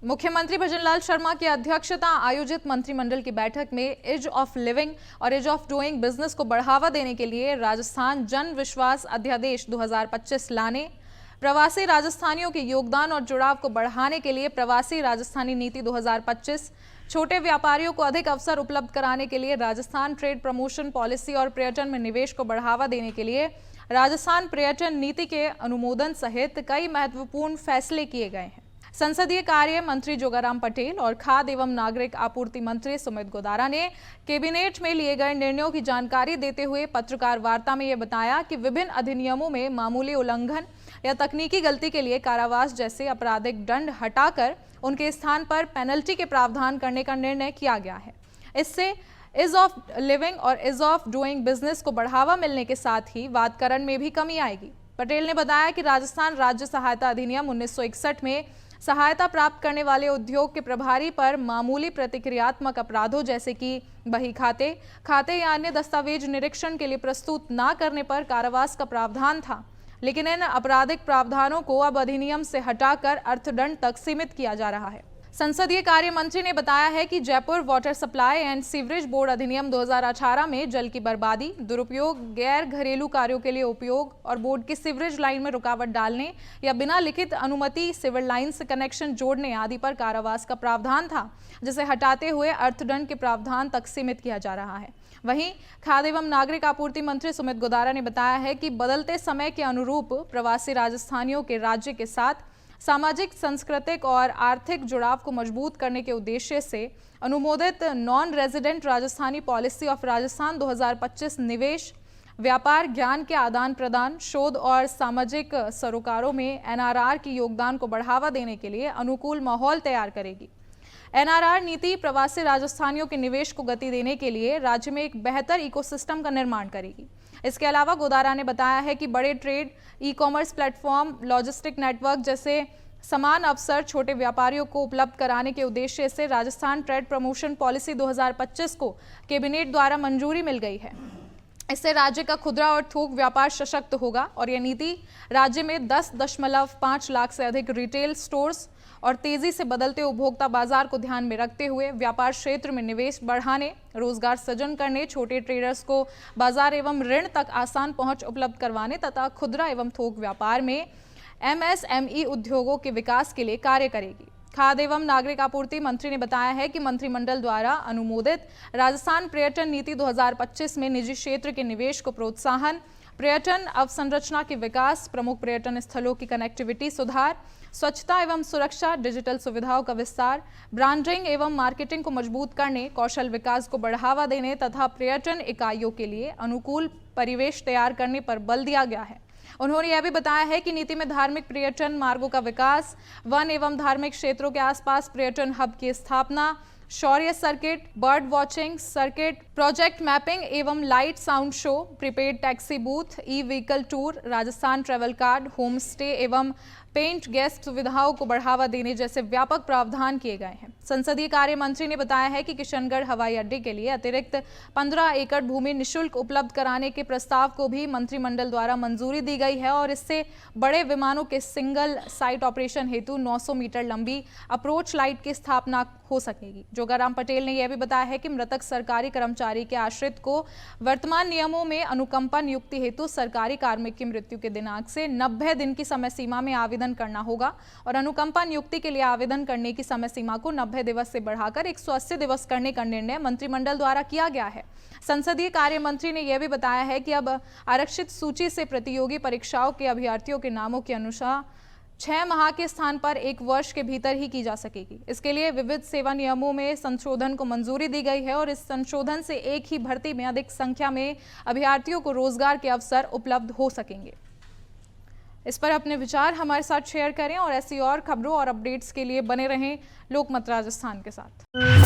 मुख्यमंत्री भजनलाल शर्मा की अध्यक्षता आयोजित मंत्रिमंडल की बैठक में ईज ऑफ लिविंग और ईज ऑफ डूइंग बिजनेस को बढ़ावा देने के लिए राजस्थान जन विश्वास अध्यादेश 2025 लाने, प्रवासी राजस्थानियों के योगदान और जुड़ाव को बढ़ाने के लिए प्रवासी राजस्थानी नीति 2025, छोटे व्यापारियों को अधिक अवसर उपलब्ध कराने के लिए राजस्थान ट्रेड प्रमोशन पॉलिसी और पर्यटन में निवेश को बढ़ावा देने के लिए राजस्थान पर्यटन नीति के अनुमोदन सहित कई महत्वपूर्ण फैसले किए गए हैं। संसदीय कार्य मंत्री जोगाराम पटेल और खाद्य एवं नागरिक आपूर्ति मंत्री सुमित गोदारा ने कैबिनेट में लिए गए निर्णयों की जानकारी देते हुए पत्रकार वार्ता में यह बताया कि विभिन्न अधिनियमों में मामूली उल्लंघन या तकनीकी गलती के लिए कारावास जैसे आपराधिक दंड हटाकर उनके स्थान पर पेनल्टी के प्रावधान करने का निर्णय किया गया है। इससे ईज ऑफ लिविंग और ईज ऑफ डूइंग बिजनेस को बढ़ावा मिलने के साथ ही वादकरण में भी कमी आएगी। पटेल ने बताया कि राजस्थान राज्य सहायता अधिनियम 1961 में सहायता प्राप्त करने वाले उद्योग के प्रभारी पर मामूली प्रतिक्रियात्मक अपराधों जैसे कि बही खाते या अन्य दस्तावेज निरीक्षण के लिए प्रस्तुत न करने पर कारावास का प्रावधान था, लेकिन इन आपराधिक प्रावधानों को अब अधिनियम से हटाकर अर्थदंड तक सीमित किया जा रहा है। संसदीय कार्य मंत्री ने बताया है कि Jaipur water supply and sewerage board अधिनियम 2018 में जल की बर्बादी, दुरुपयोग, गैर घरेलू कार्यों के लिए उपयोग और बोर्ड की सीवरेज लाइन में रुकावट डालने या बिना लिखित अनुमति सीवर लाइन से कनेक्शन जोड़ने आदि पर कारावास का प्रावधान था, जिसे हटाते हुए अर्थदंड के प्रावधान तक सीमित किया जा रहा है। वहीं खाद्य एवं नागरिक आपूर्ति मंत्री सुमित गोदारा ने बताया है कि बदलते समय के अनुरूप प्रवासी राजस्थानियों के राज्य के साथ सामाजिक, सांस्कृतिक और आर्थिक जुड़ाव को मजबूत करने के उद्देश्य से अनुमोदित non resident Rajasthani policy of Rajasthan 2025 निवेश, व्यापार, ज्ञान के आदान प्रदान, शोध और सामाजिक सरोकारों में एनआरआर की योगदान को बढ़ावा देने के लिए अनुकूल माहौल तैयार करेगी। एनआरआर नीति प्रवासी राजस्थानियों के निवेश को गति देने के लिए राज्य में एक बेहतर इकोसिस्टम का निर्माण करेगी। इसके अलावा गोदारा ने बताया है कि बड़े trade, e commerce platform, logistic network जैसे समान अवसर छोटे व्यापारियों को उपलब्ध कराने के उद्देश्य से राजस्थान ट्रेड प्रमोशन पॉलिसी 2025 को कैबिनेट द्वारा मंजूरी मिल गई है। इससे राज्य का खुदरा और थोक व्यापार सशक्त होगा और यह नीति राज्य में 10.5 लाख से अधिक रिटेल स्टोर्स और तेजी से बदलते उपभोक्ता बाजार को ध्यान में रखते हुए व्यापार क्षेत्र में निवेश बढ़ाने, रोजगार सृजन करने, छोटे ट्रेडर्स को बाजार एवं ऋण तक आसान पहुंच उपलब्ध करवाने तथा खुदरा एवं थोक व्यापार में एमएसएमई उद्योगों के विकास के लिए कार्य करेगी। खाद्य एवं नागरिक आपूर्ति मंत्री ने बताया है कि मंत्रिमंडल द्वारा अनुमोदित राजस्थान पर्यटन नीति 2025 में निजी क्षेत्र के निवेश को प्रोत्साहन, पर्यटन अवसंरचना के विकास, प्रमुख पर्यटन स्थलों की कनेक्टिविटी सुधार, स्वच्छता एवं सुरक्षा, डिजिटल सुविधाओं का विस्तार, ब्रांडिंग एवं मार्केटिंग को मजबूत करने, कौशल विकास को बढ़ावा देने तथा पर्यटन इकाइयों के लिए अनुकूल परिवेश तैयार करने पर बल दिया गया है। उन्होंने यह भी बताया है कि नीति में धार्मिक पर्यटन मार्गों का विकास, वन एवं धार्मिक क्षेत्रों के आसपास पर्यटन हब की स्थापना, शौर्य circuit, bird watching circuit, project mapping एवं light sound show, prepaid taxi booth, e vehicle tour, Rajasthan travel card, home stay एवं पेंट गेस्ट सुविधाओं को बढ़ावा देने जैसे व्यापक प्रावधान किए गए हैं। संसदीय कार्य मंत्री ने बताया है कि किशनगढ़ हवाई अड्डे के लिए अतिरिक्त 15 एकड़ भूमि निःशुल्क उपलब्ध कराने के प्रस्ताव को भी मंत्रिमंडल द्वारा मंजूरी दी गई है और इससे बड़े विमानों के सिंगल साइट ऑपरेशन हेतु 900 मीटर लंबी अप्रोच लाइट की स्थापना हो सकेगी। जोगाराम पटेल ने यह भी बताया है कि मृतक सरकारी कर्मचारी के आश्रित को वर्तमान नियमों में अनुकंपा नियुक्ति हेतु सरकारी कार्मिक की मृत्यु के दिनांक से 90 दिन की समय सीमा में आवेदन करना होगा और अनुकंपा नियुक्ति के लिए आवेदन करने की समय सीमा को 90 दिवस से बढ़ाकर 180 दिवस करने का निर्णय मंत्रिमंडल द्वारा किया गया है। संसदीय कार्य मंत्री ने यह भी बताया है कि अब आरक्षित सूची से प्रतियोगी परीक्षाओं के अभ्यर्थियों के नामों के अनुसार 6 माह के स्थान पर 1 वर्ष के भीतर ही की जा सकेगी। इसके लिए विविध सेवा नियमों में संशोधन को मंजूरी दी गई है और इस संशोधन से एक ही भर्ती में अधिक संख्या में अभ्यर्थियों को रोजगार के अवसर उपलब्ध हो सकेंगे। इस पर अपने विचार हमारे साथ शेयर करें और ऐसी और खबरों और अपडेट्स के लिए बने रहें लोकमत राजस्थान के साथ।